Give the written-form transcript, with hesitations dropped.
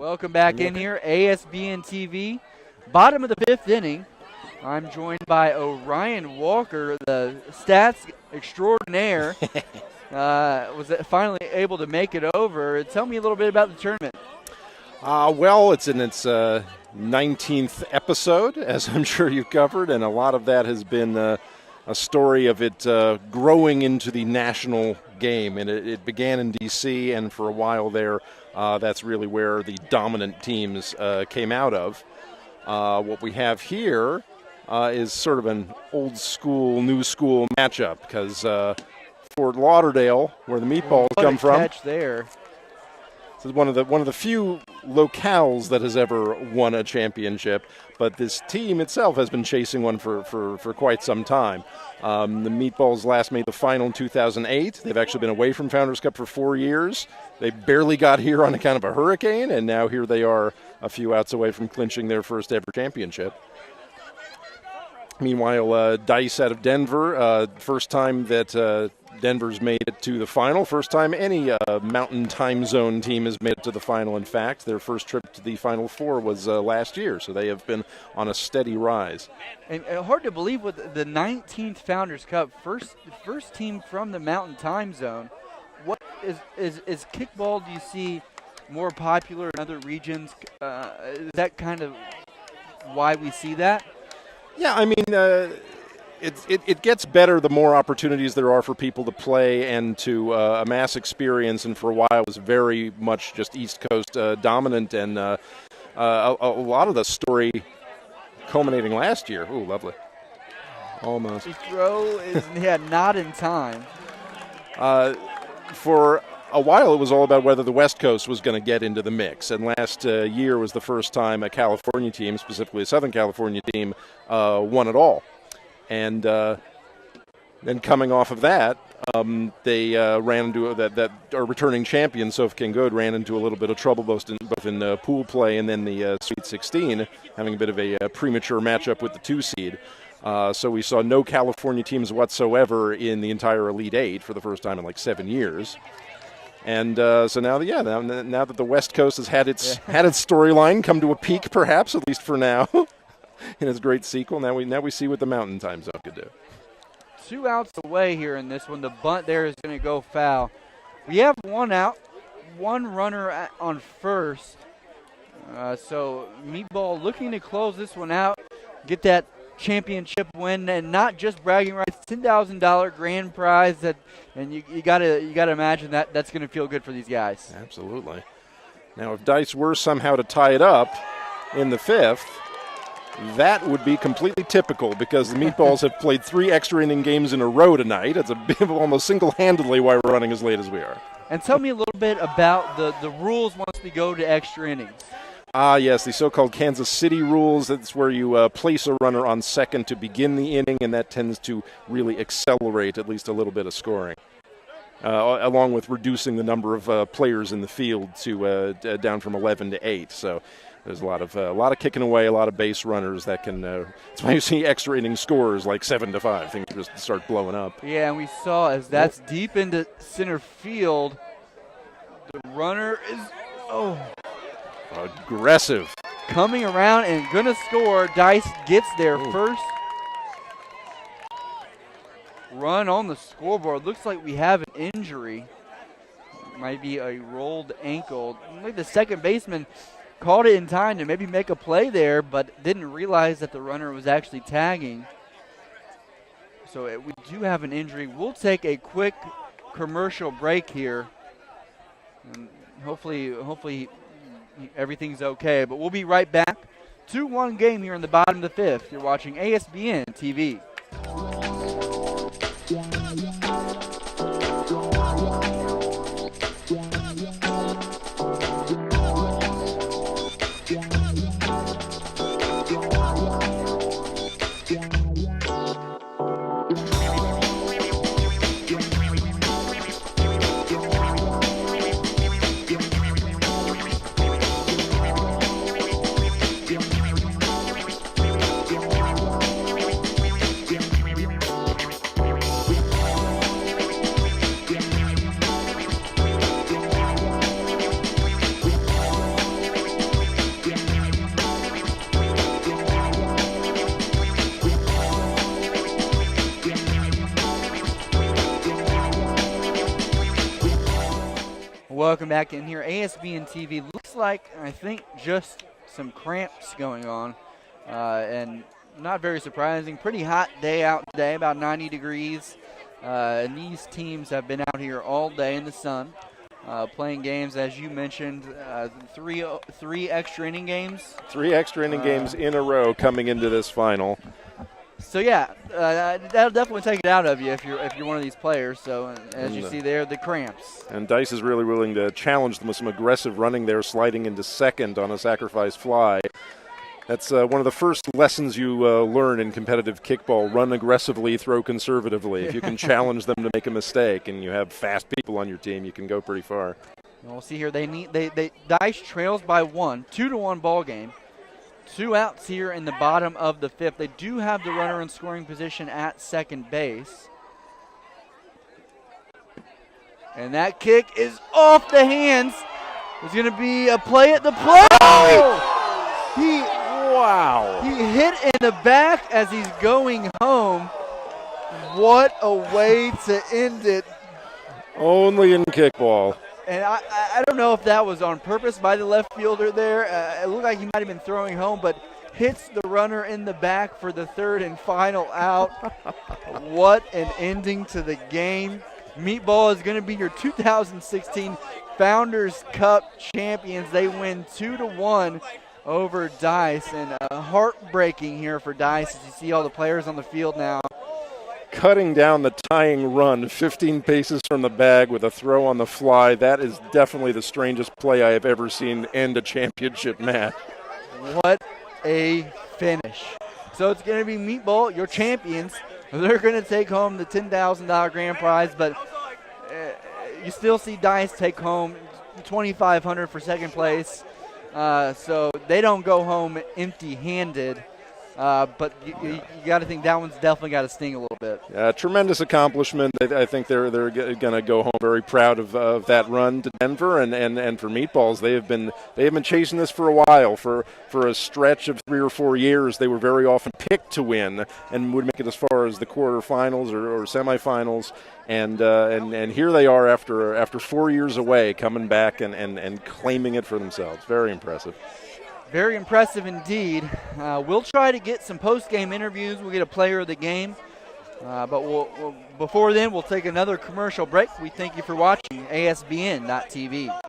Welcome back in here, ASBN TV. Bottom of the 5th inning. I'm joined by Orion Walker, the stats extraordinaire. Was finally able to make it over. Tell me a little bit about the tournament. Well, it's in its 19th episode, as I'm sure you've covered, and a lot of that has been a story of it growing into the national game. And it began in D.C., and for a while there, that's really where the dominant teams came out of. What we have here is sort of an old school, new school matchup, because Fort Lauderdale, where the Meatballs come from. Catch there. This is one of the few locales that has ever won a championship, but this team itself has been chasing one for quite some time. The Meatballs last made the final in 2008. They've actually been away from Founders Cup for 4 years. They barely got here on account of a hurricane, and now here they are a few outs away from clinching their first ever championship. Meanwhile, Dice out of Denver, first time that Denver's made it to the final. First time any Mountain Time Zone team has made it to the final, in fact. Their first trip to the Final Four was last year, so they have been on a steady rise. And hard to believe with the 19th Founders Cup, first team from the Mountain Time Zone. What is kickball, do you see, more popular in other regions? Is that kind of why we see that? Yeah, I mean, it gets better the more opportunities there are for people to play and to amass experience. And for a while, it was very much just East Coast dominant, and a lot of the story culminating last year. Ooh, lovely. Almost. The throw is not in time. For a while, it was all about whether the West Coast was going to get into the mix. And last year was the first time a California team, specifically a Southern California team, won it all. And then coming off of that, they ran into that our returning champion, Soph King Good, ran into a little bit of trouble both in pool play and then the Sweet 16, having a bit of a premature matchup with the 2 seed. So we saw no California teams whatsoever in the entire Elite Eight for the first time in like 7 years. And so now that the West Coast has had its storyline come to a peak, perhaps at least for now, in its great sequel, now we see what the Mountain Time Zone could do. 2 outs away here in this one. The bunt there is going to go foul. We have 1 out, 1 runner on first. So Meatball looking to close this one out, get that championship win, and not just bragging rights. $10,000 grand prize, and you gotta imagine that's going to feel good for these guys. Absolutely. Now, if Dice were somehow to tie it up in the 5th, that would be completely typical, because the Meatballs have played 3 extra inning games in a row tonight. It's a bit of almost single-handedly why we're running as late as we are. And tell me a little bit about the rules once we go to extra innings. Yes, the so-called Kansas City rules. That's where you place a runner on second to begin the inning, and that tends to really accelerate at least a little bit of scoring, along with reducing the number of players in the field to down from 11 to 8. So there's a lot of kicking away, a lot of base runners that can. That's why you see extra inning scores like 7-5. Things just start blowing up. Yeah, and we saw as that's deep into center field, the runner is aggressive. Coming around and going to score. Dice gets their first run on the scoreboard. Looks like we have an injury. Might be a rolled ankle. Maybe the second baseman caught it in time to maybe make a play there, but didn't realize that the runner was actually tagging. So we do have an injury. We'll take a quick commercial break here. And hopefully everything's okay, but we'll be right back. 2-1 game here in the bottom of the 5th. You're watching ASBN TV. Welcome back in here. ASBN TV looks like, I think, just some cramps going on. And not very surprising. Pretty hot day out today, about 90 degrees. And these teams have been out here all day in the sun, playing games, as you mentioned, three extra inning games. 3 extra inning games in a row coming into this final. So yeah, that'll definitely take it out of you if you're one of these players. So as you see there, the cramps. And Dice is really willing to challenge them with some aggressive running there, sliding into second on a sacrifice fly. That's one of the first lessons you learn in competitive kickball. Run aggressively, throw conservatively. If you can challenge them to make a mistake and you have fast people on your team, you can go pretty far. And we'll see here. Dice trails by 1, 2-1 ball game. 2 outs here in the bottom of the 5th. They do have the runner in scoring position at second base. And that kick is off the hands. There's going to be a play at the plate. Wow. He hit in the back as he's going home. What a way to end it. Only in kickball. And I don't know if that was on purpose by the left fielder there. It looked like he might have been throwing home, but hits the runner in the back for the 3rd and final out. What an ending to the game. Meatball is going to be your 2016 Founders Cup champions. They win 2-1 over Dice, and heartbreaking here for Dice as you see all the players on the field now. Cutting down the tying run 15 paces from the bag with a throw on the fly. That is definitely the strangest play I have ever seen end a championship match. What a finish. So it's going to be Meatball, your champions. They're going to take home the $10,000 grand prize, but you still see Dice take home $2,500 for second place. So they don't go home empty-handed. But you got to think that one's definitely got to sting a little bit. Tremendous accomplishment. I think they're going to go home very proud of that run to Denver, and for Meatballs, they have been chasing this for a while. For a stretch of 3 or 4 years, they were very often picked to win and would make it as far as the quarterfinals or semifinals. And here they are after 4 years away, coming back and claiming it for themselves. Very impressive. Very impressive indeed. We'll try to get some post-game interviews. We'll get a player of the game. But before then, we'll take another commercial break. We thank you for watching ASBN.TV.